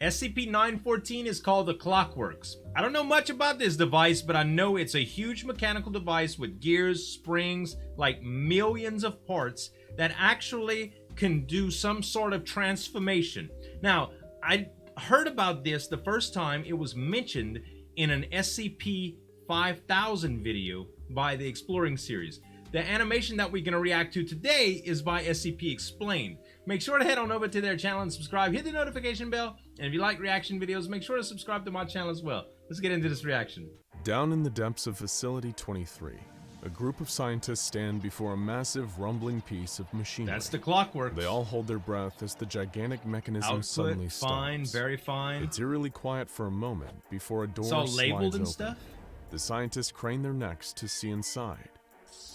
SCP-914 is called the Clockworks. I don't know much about this device, but I know it's a huge mechanical device with gears, springs, like millions of parts that actually can do some sort of transformation. Now, I heard about this the first time it was mentioned in an SCP-5000 video by the Exploring series. The animation that we're going to react to today is by SCP Explained. Make sure to head on over to their channel and subscribe. Hit the notification bell. And if you like reaction videos, make sure to subscribe to my channel as well. Let's get into this reaction. Down in the depths of Facility 23, a group of scientists stand before a massive rumbling piece of machinery. That's the Clockworks. They all hold their breath as the gigantic mechanism suddenly stops. Fine, very fine. It's eerily quiet for a moment before a door it's all slides labeled and open. Stuff? The scientists crane their necks to see inside,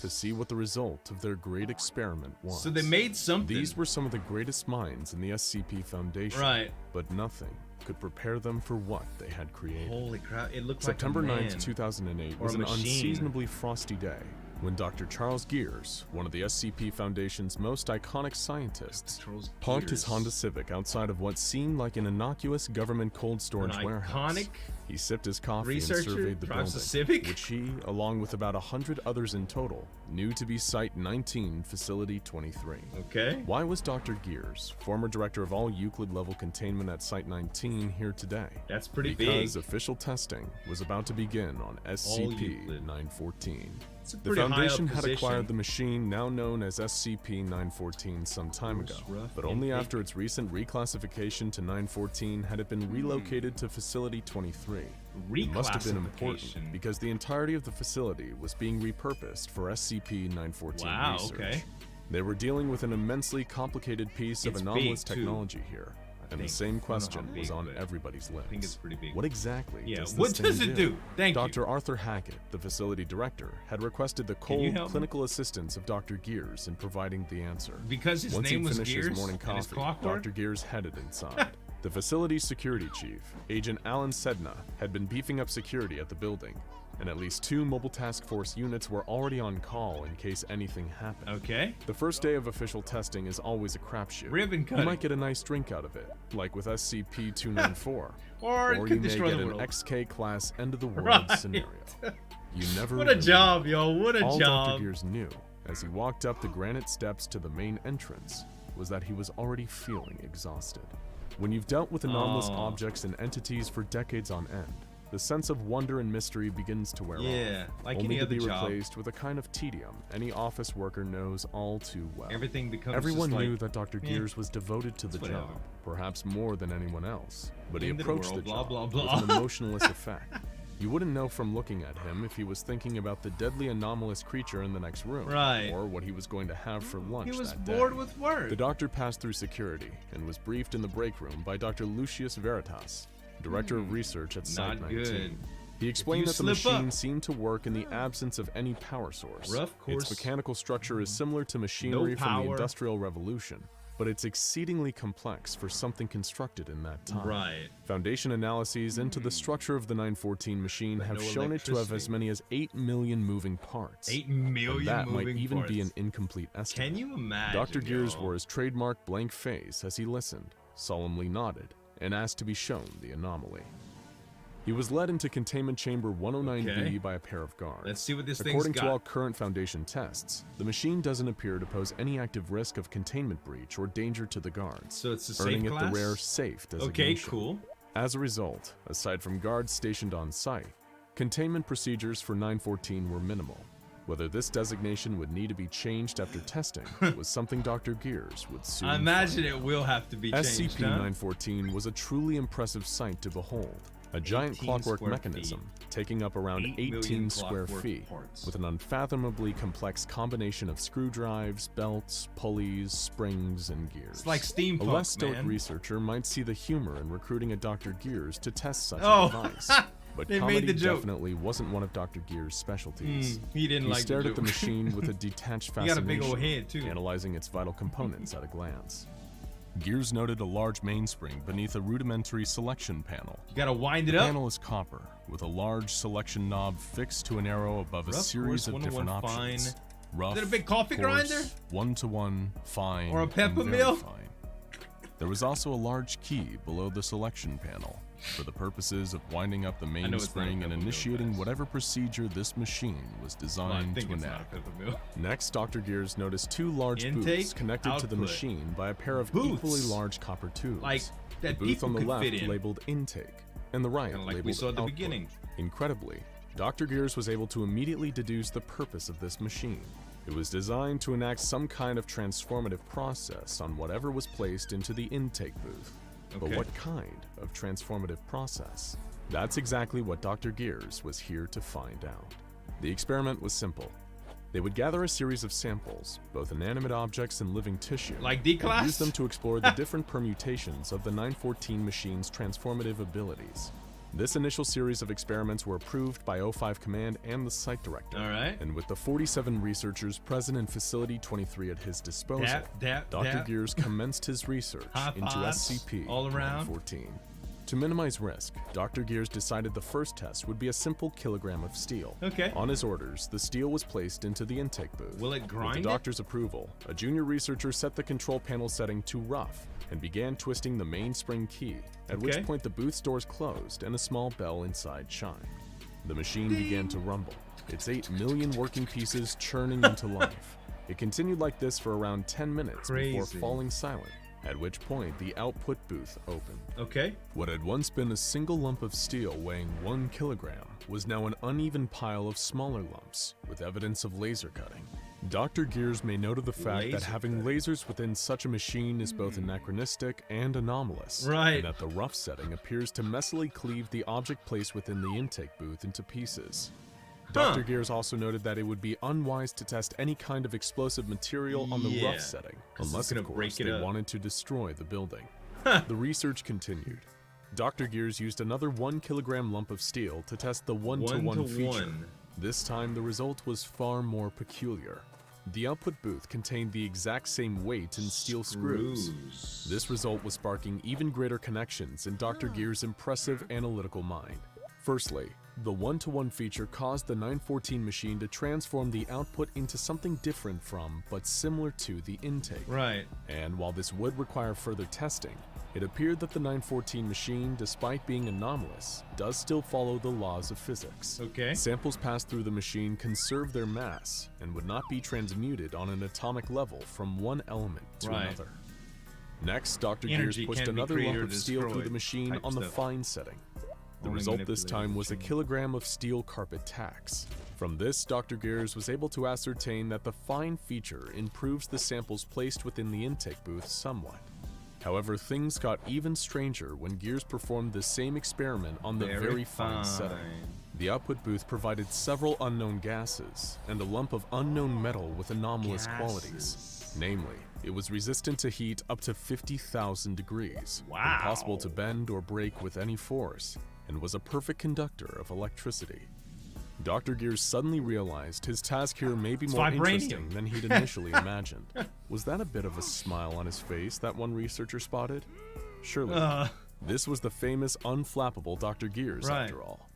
to see what the result of their great experiment was. So they made something. These were some of the greatest minds in the SCP Foundation, right? But nothing could prepare them for what they had created. Holy crap, it looked September like a 9th, 2008 was an unseasonably frosty day when Dr. Charles Gears, one of the SCP Foundation's most iconic scientists, parked his Honda Civic outside of what seemed like an innocuous government cold storage warehouse. He sipped his coffee and surveyed the building, which he, along with about 100 others in total, knew to be Site 19, Facility 23. Okay. Why was Dr. Gears, former director of all Euclid-level containment at Site 19, here today? That's pretty big. Because official testing was about to begin on SCP-914. The Foundation had acquired the machine now known as SCP-914 some time ago, but only after its recent reclassification to 914 had it been relocated to Facility 23. It must have been important because the entirety of the facility was being repurposed for SCP-914 research. They were dealing with an immensely complicated piece of anomalous technology here. And the same question was on everybody's lips. I think it's pretty big. What exactly does what this does it do? Thank you. Dr. Arthur Hackett, the facility director, had requested the cold clinical assistance of Dr. Gears in providing the answer. Because his name was Gears. Once he finished his morning coffee, Dr. Gears headed inside. The facility's security chief, Agent Alan Sedna, had been beefing up security at the building, and at least 2 mobile task force units were already on call in case anything happened. Okay. The first day of official testing is always a crapshoot. Ribbon cutting. You might get a nice drink out of it, like with SCP-294, or you may get an XK-class end-of-the-world scenario. You never What a job, yo, what a job. All Dr. Gears knew, as he walked up the granite steps to the main entrance, was that he was already feeling exhausted. When you've dealt with anomalous objects and entities for decades on end, the sense of wonder and mystery begins to wear off, like only any to be other job. replaced with a kind of tedium any office worker knows all too well. Everything becomes Everyone just knew that Dr. Gears was devoted to the job, perhaps more than anyone else, but he approached the job with an emotionless effect. You wouldn't know from looking at him if he was thinking about the deadly anomalous creature in the next room, or what he was going to have for lunch that day. He was bored with work. The doctor passed through security and was briefed in the break room by Dr. Lucius Veritas, Director of Research at Site 19. He explained that the machine seemed to work in the absence of any power source. Its mechanical structure is similar to machinery from the Industrial Revolution, but it's exceedingly complex for something constructed in that time. Foundation analyses into the structure of the 914 machine have shown it to have as many as 8 million moving parts. 8 million that might even be an incomplete estimate. Can you imagine? Dr. Gears wore his trademark blank face as he listened, solemnly nodded, and asked to be shown the anomaly. He was led into Containment Chamber 109B by a pair of guards. Let's see what this thing's According to all current Foundation tests, the machine doesn't appear to pose any active risk of containment breach or danger to the guards, so it's a earning safe it class? the rare safe designation. Okay, cool. As a result, aside from guards stationed on site, containment procedures for 914 were minimal. Whether this designation would need to be changed after testing was something Dr. Gears would soon I imagine it will have to be changed. SCP-914 was a truly impressive sight to behold. A giant clockwork mechanism taking up around 18 square feet, with an unfathomably complex combination of screw drives, belts, pulleys, springs, and gears. It's like steampunk, A less stoic researcher might see the humor in recruiting a Dr. Gears to test such a device. But comedy definitely wasn't one of Dr. Gears' specialties. He stared at the machine with a detached fascination, he got a big old head too, analyzing its vital components at a glance. Gears noted a large mainspring beneath a rudimentary selection panel. You gotta wind it up. The panel is copper, with a large selection knob fixed to an arrow above a series of different options. Rough, is it a big coffee grinder? 1-to-1, fine, or a pepper mill? Fine. There was also a large key below the selection panel for the purposes of winding up the mainspring and initiating whatever procedure this machine was designed to enact. Next, Dr. Gears noticed two large booths connected to the machine by a pair of equally large copper tubes. Like that the booth on the left labeled intake, and the right like labeled we saw at the output. beginning. Incredibly, Dr. Gears was able to immediately deduce the purpose of this machine. It was designed to enact some kind of transformative process on whatever was placed into the intake booth. But what kind of transformative process? That's exactly what Dr. Gears was here to find out. The experiment was simple. They would gather a series of samples, both inanimate objects and living tissue, like D-class? and use them to explore the different permutations of the 914 machine's transformative abilities. This initial series of experiments were approved by O5 Command and the site director. All right. And with the 47 researchers present in Facility 23 at his disposal, Dr. Gears commenced his research into SCP-914. To minimize risk, Dr. Gears decided the first test would be a simple kilogram of steel. On his orders, the steel was placed into the intake booth. Will it grind With the doctor's approval, a junior researcher set the control panel setting to rough and began twisting the mainspring key, at which point the booth's doors closed and a small bell inside chimed. The machine began to rumble, its 8 million working pieces churning into life. It continued like this for around 10 minutes before falling silent, at which point the output booth opened. What had once been a single lump of steel weighing 1 kilogram was now an uneven pile of smaller lumps with evidence of laser cutting. Dr. Gears made note of the fact that having lasers within such a machine is both anachronistic and anomalous, and that the rough setting appears to messily cleave the object placed within the intake booth into pieces. Dr. Gears also noted that it would be unwise to test any kind of explosive material on the rough setting, unless of course they wanted to destroy the building. The research continued. Dr. Gears used another 1 kilogram lump of steel to test the 1-to-1 feature. This time the result was far more peculiar. The output booth contained the exact same weight in steel screws. This result was sparking even greater connections in Dr. Gears' impressive analytical mind. Firstly, the 1-to-1 feature caused the 914 machine to transform the output into something different from, but similar to, the intake. And while this would require further testing, it appeared that the 914 machine, despite being anomalous, does still follow the laws of physics. Samples passed through the machine conserve their mass and would not be transmuted on an atomic level from one element to another. Next, Dr. Gears pushed another lump of steel through the machine on the fine setting. The result this time was a kilogram of steel carpet tacks. From this, Dr. Gears was able to ascertain that the fine feature improves the samples placed within the intake booth somewhat. However, things got even stranger when Gears performed the same experiment on the very fine setting. The output booth provided several unknown gases and a lump of unknown metal with anomalous qualities. Namely, it was resistant to heat up to 50,000 degrees, impossible to bend or break with any force, and was a perfect conductor of electricity. Dr. Gears suddenly realized his task here may be more interesting than he'd initially imagined. Was that a bit of a smile on his face that one researcher spotted? Surely. This was the famous unflappable Dr. Gears after all.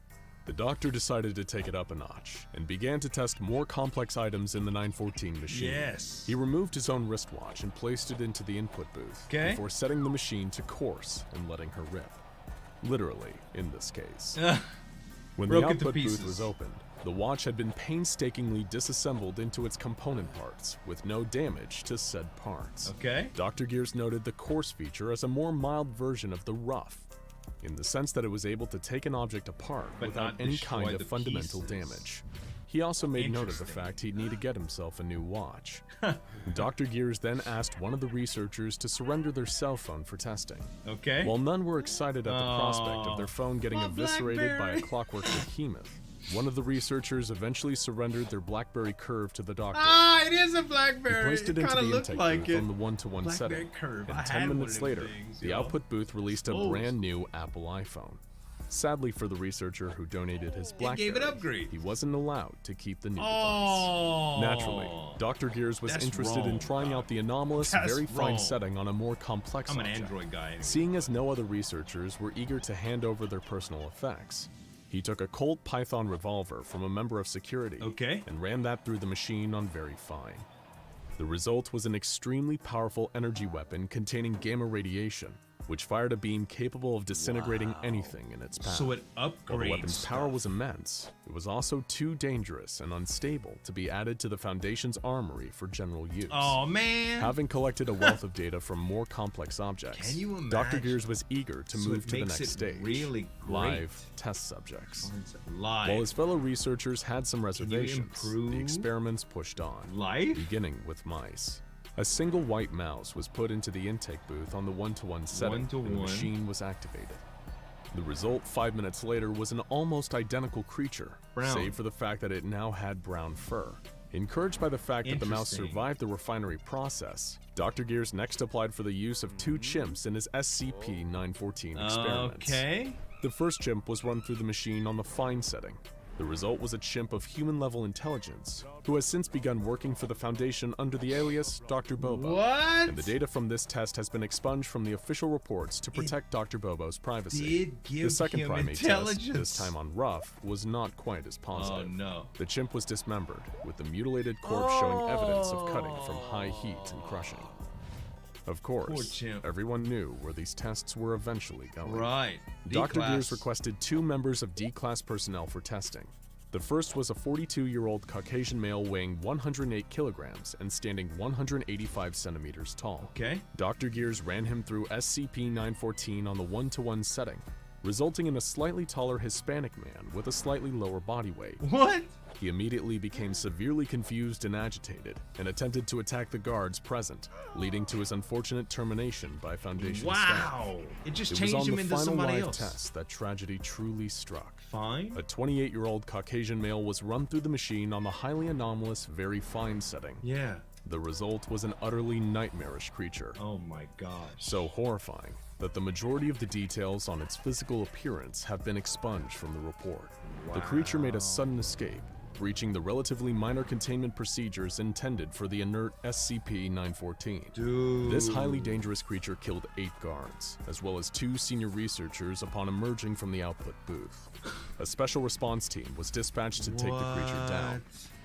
The doctor decided to take it up a notch and began to test more complex items in the 914 machine. He removed his own wristwatch and placed it into the input booth before setting the machine to course and letting her rip. Literally, in this case. When the output booth was opened, the watch had been painstakingly disassembled into its component parts, with no damage to said parts. Dr. Gears noted the coarse feature as a more mild version of the rough, in the sense that it was able to take an object apart without any kind of fundamental damage. He also made note of the fact he'd need to get himself a new watch. Dr. Gears then asked one of the researchers to surrender their cell phone for testing. While none were excited at the prospect of their phone getting eviscerated by a clockwork behemoth, one of the researchers eventually surrendered their BlackBerry Curve to the doctor. It is a BlackBerry. He placed it into the intake booth on the 1-to-1 setting, and 10 minutes later, the output booth released a brand new Apple iPhone. Sadly for the researcher who donated his BlackBerry, he wasn't allowed to keep the new device. Naturally, Dr. Gears was interested in trying out the anomalous, very fine setting on a more complex object. Android guy. Anyway. Seeing as no other researchers were eager to hand over their personal effects, he took a Colt Python revolver from a member of security and ran that through the machine on very fine. The result was an extremely powerful energy weapon containing gamma radiation, which fired a beam capable of disintegrating anything in its path. So it upgrades While the weapon's stuff. power was immense, it was also too dangerous and unstable to be added to the Foundation's armory for general use. Oh man! Having collected a wealth of data from more complex objects, Can you imagine? Dr. Gears was eager to So move it to the makes next it stage, really great. live test subjects. Live. While his fellow researchers had some you reservations, improve the experiments pushed on, Life? beginning with mice. A single white mouse was put into the intake booth on the one-to-one setting, and the One-to-one. machine was activated. The result 5 minutes later was an almost identical creature, Brown. save for the fact that it now had brown fur. Encouraged by the fact that the mouse Interesting. survived the refinery process, Dr. Gears next applied for the use of 2 chimps in his SCP-914 experiments. Okay. The first chimp was run through the machine on the fine setting. The result was a chimp of human-level intelligence, who has since begun working for the Foundation under the alias Dr. Bobo. What? And the data from this test has been expunged from the official reports to protect Dr. Bobo's privacy. Did give The second him primate intelligence. test, this time on Rough, was not quite as positive. Oh no. The chimp was dismembered, with the mutilated corpse showing evidence of cutting from high heat and crushing. Of Poor course, chimp. everyone knew where these tests were eventually going. Right. Dr. D-class. Gears requested 2 members of D-Class personnel for testing. The first was a 42-year-old Caucasian male weighing 108 kilograms and standing 185 centimeters tall. Okay. Dr. Gears ran him through SCP-914 on the one-to-one setting, resulting in a slightly taller Hispanic man with a slightly lower body weight. What? He immediately became severely confused and agitated, and attempted to attack the guards present, leading to his unfortunate termination by Foundation staff. Wow. It just It was changed on him the into final somebody live else. test that tragedy truly struck. Fine. A 28-year-old Caucasian male was run through the machine on the highly anomalous, very fine setting. Yeah. The result was an utterly nightmarish creature, Oh my gosh. so horrifying that the majority of the details on its physical appearance have been expunged from the report. The creature made a sudden escape, breaching the relatively minor containment procedures intended for the inert SCP-914. Dude. This highly dangerous creature killed 8 guards, as well as 2 senior researchers upon emerging from the output booth. A special response team was dispatched to take the creature down,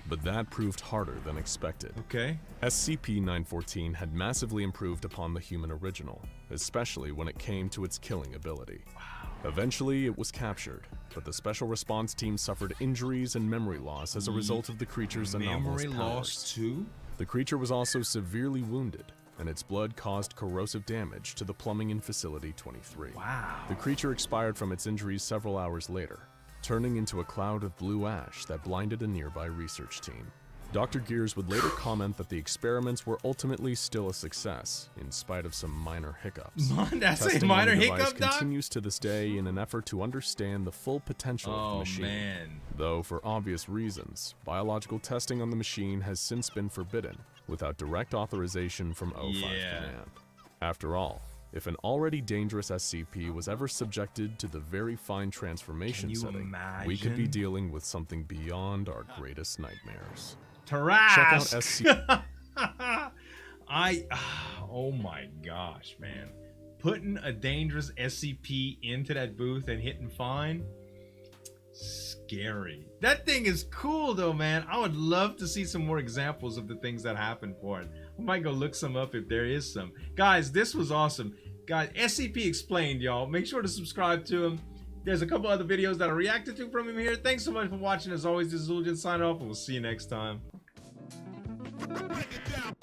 but that proved harder than expected. Okay. SCP-914 had massively improved upon the human original, especially when it came to its killing ability. Eventually, it was captured, but the special response team suffered injuries and memory loss as a result of the creature's anomalous Memory powers. loss too? The creature was also severely wounded, and its blood caused corrosive damage to the plumbing in Facility 23. Wow. The creature expired from its injuries several hours later, turning into a cloud of blue ash that blinded a nearby research team. Dr. Gears would later comment that the experiments were ultimately still a success, in spite of some minor hiccups. That's a Testing minor on the device hiccup, Doc? continues to this day in an effort to understand the full potential of the Oh machine. man. Though, for obvious reasons, biological testing on the machine has since been forbidden, without direct authorization from O5 Yeah. Command. After all, if an already dangerous SCP was ever subjected to the very fine transformation Can you setting, we could be imagine? dealing with something beyond our greatest nightmares. Tarask. Check out SCP. Oh my gosh, man. Putting a dangerous SCP into that booth and hitting fine? Scary. That thing is cool though, man. I would love to see some more examples of the things that happen for it. I might go look some up if there is some. Guys, this was awesome. Guys, SCP Explained, y'all. Make sure to subscribe to him. There's a couple other videos that I reacted to from him here. Thanks so much for watching. As always, this is Zueljin signing off, and we'll see you next time. Break it down.